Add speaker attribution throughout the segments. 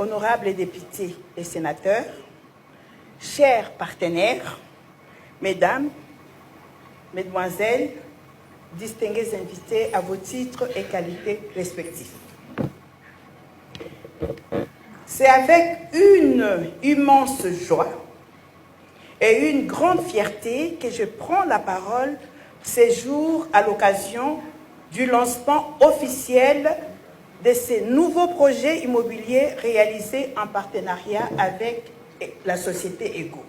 Speaker 1: honorables députés et sénateurs, chers partenaires, mesdames, mesdemoiselles, distingués invités à vos titres et qualités respectifs. C'est avec une immense joie et une grande fierté que je prends la parole ces jours à l'occasion du lancement officiel de ces nouveaux projets immobiliers réalisés en partenariat avec la société Ego.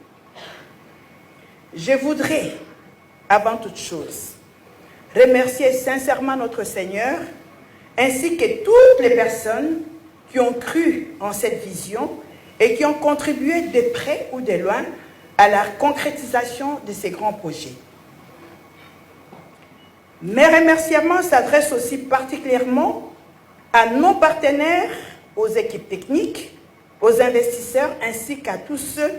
Speaker 1: Je voudrais, avant toute chose, remercier sincèrement notre Seigneur ainsi que toutes les personnes qui ont cru en cette vision et qui ont contribué de près ou de loin à la concrétisation de ces grands projets. Mes remerciements s'adressent aussi particulièrement à nos partenaires, aux équipes techniques, aux investisseurs ainsi qu'à tous ceux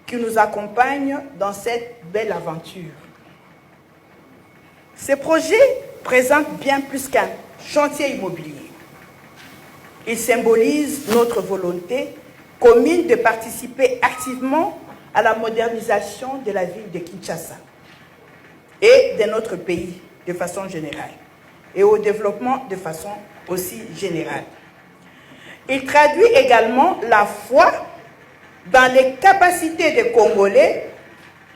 Speaker 1: qui nous accompagnent dans cette belle aventure. Ces projets présentent bien plus qu'un chantier immobilier. Ils symbolisent notre volonté commune de participer activement à la modernisation de la ville de Kinshasa et de notre pays de façon générale et au développement de façon aussi générale. Il traduit également la foi dans les capacités des Congolais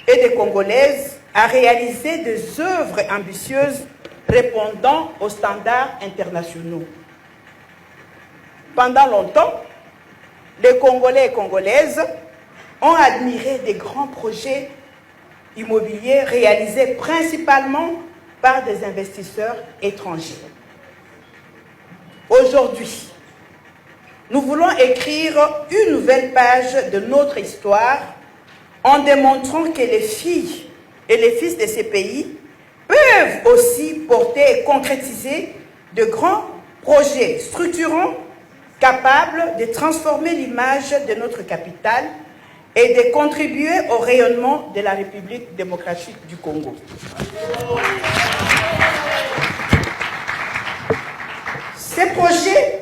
Speaker 1: et des Congolaises à réaliser des œuvres ambitieuses répondant aux standards internationaux. Pendant longtemps, les Congolais et Congolaises ont admiré des grands projets immobiliers réalisés principalement par des investisseurs étrangers. Aujourd'hui, nous voulons écrire une nouvelle page de notre histoire en démontrant que les filles et les fils de ces pays peuvent aussi porter et concrétiser de grands projets structurants capables de transformer l'image de notre capitale et de contribuer au rayonnement de la République démocratique du Congo. Ces projets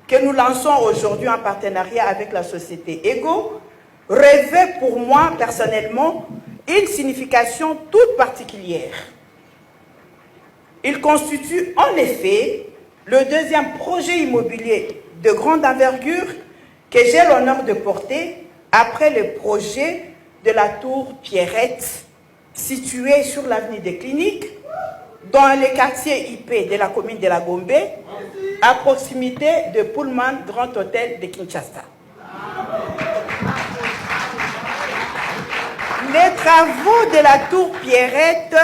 Speaker 1: que nous lançons aujourd'hui en partenariat avec la société Ego revêtent pour moi personnellement une signification toute particulière. Il constitue en effet le deuxième projet immobilier de grande envergure que j'ai l'honneur de porter après le projet de la tour Pierrette, située sur l'avenue des Cliniques, dans le quartier IP de la commune de la Gombe, à proximité de Pullman Grand Hôtel de Kinshasa. Les travaux de la tour Pierrette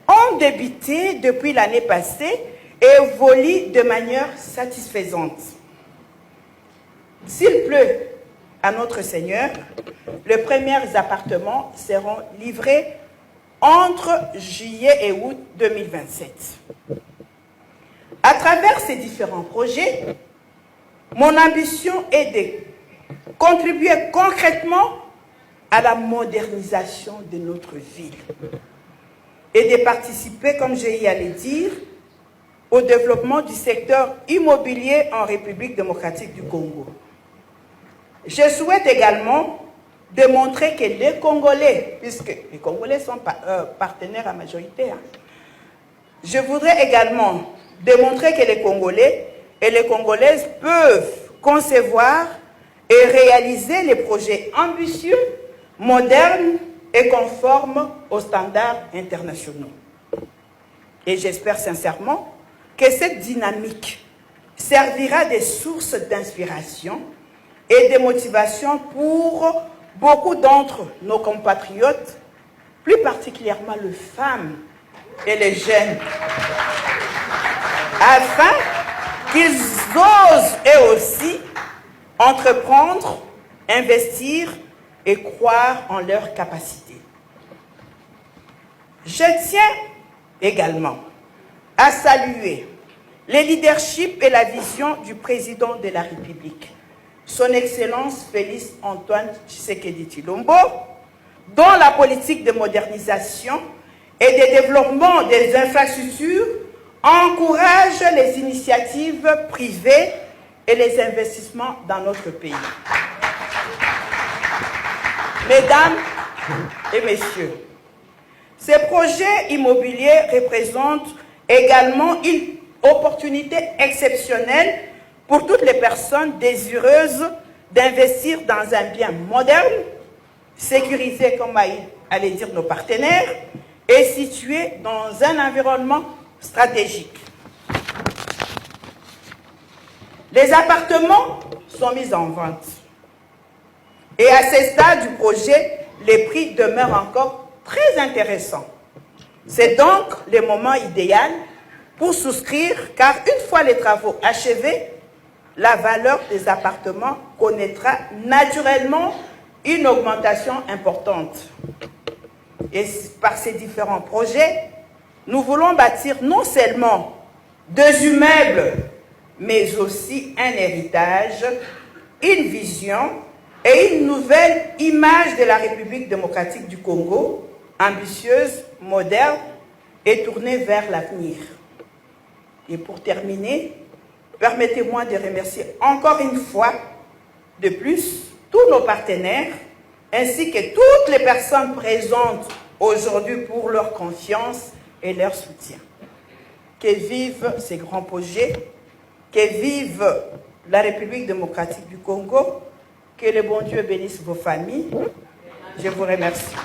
Speaker 1: ont débuté depuis l'année passée et évoluent de manière satisfaisante. S'il pleut à notre Seigneur, les premiers appartements seront livrés entre juillet et août 2027. À travers ces différents projets, mon ambition est de contribuer concrètement à la modernisation de notre ville et de participer, comme j'ai y allé dire, au développement du secteur immobilier en République démocratique du Congo. Je souhaite également démontrer que les Congolais, puisque les Congolais sont partenaires à majorité, je voudrais également démontrer que les Congolais et les Congolaises peuvent concevoir et réaliser les projets ambitieux, modernes et conformes aux standards internationaux. Et j'espère sincèrement que cette dynamique servira de source d'inspiration et de motivation pour beaucoup d'entre nos compatriotes, plus particulièrement les femmes et les jeunes, afin qu'ils osent eux aussi entreprendre, investir et croire en leurs capacités. Je tiens également à saluer le leadership et la vision du président de la République, son Excellence Félix Antoine Tshisekedi Tshilombo, dont la politique de modernisation et de développement des infrastructures encourage les initiatives privées et les investissements dans notre pays. Mesdames et messieurs, ces projets immobiliers représentent également une opportunité exceptionnelle pour toutes les personnes désireuses d'investir dans un bien moderne, sécurisé, comme allaient dire nos partenaires, et situé dans un environnement stratégique. Les appartements sont mis en vente. Et à ce stade du projet, les prix demeurent encore très intéressants. C'est donc le moment idéal pour souscrire, car une fois les travaux achevés, la valeur des appartements connaîtra naturellement une augmentation importante. Et par ces différents projets, nous voulons bâtir non seulement 2 immeubles, mais aussi un héritage, une vision et une nouvelle image de la République démocratique du Congo, ambitieuse, moderne et tournée vers l'avenir. Et pour terminer, permettez-moi de remercier encore une fois de plus tous nos partenaires ainsi que toutes les personnes présentes aujourd'hui pour leur confiance et leur soutien. Que vivent ces grands projets, que vive la République démocratique du Congo, que le bon Dieu bénisse vos familles. Je vous remercie.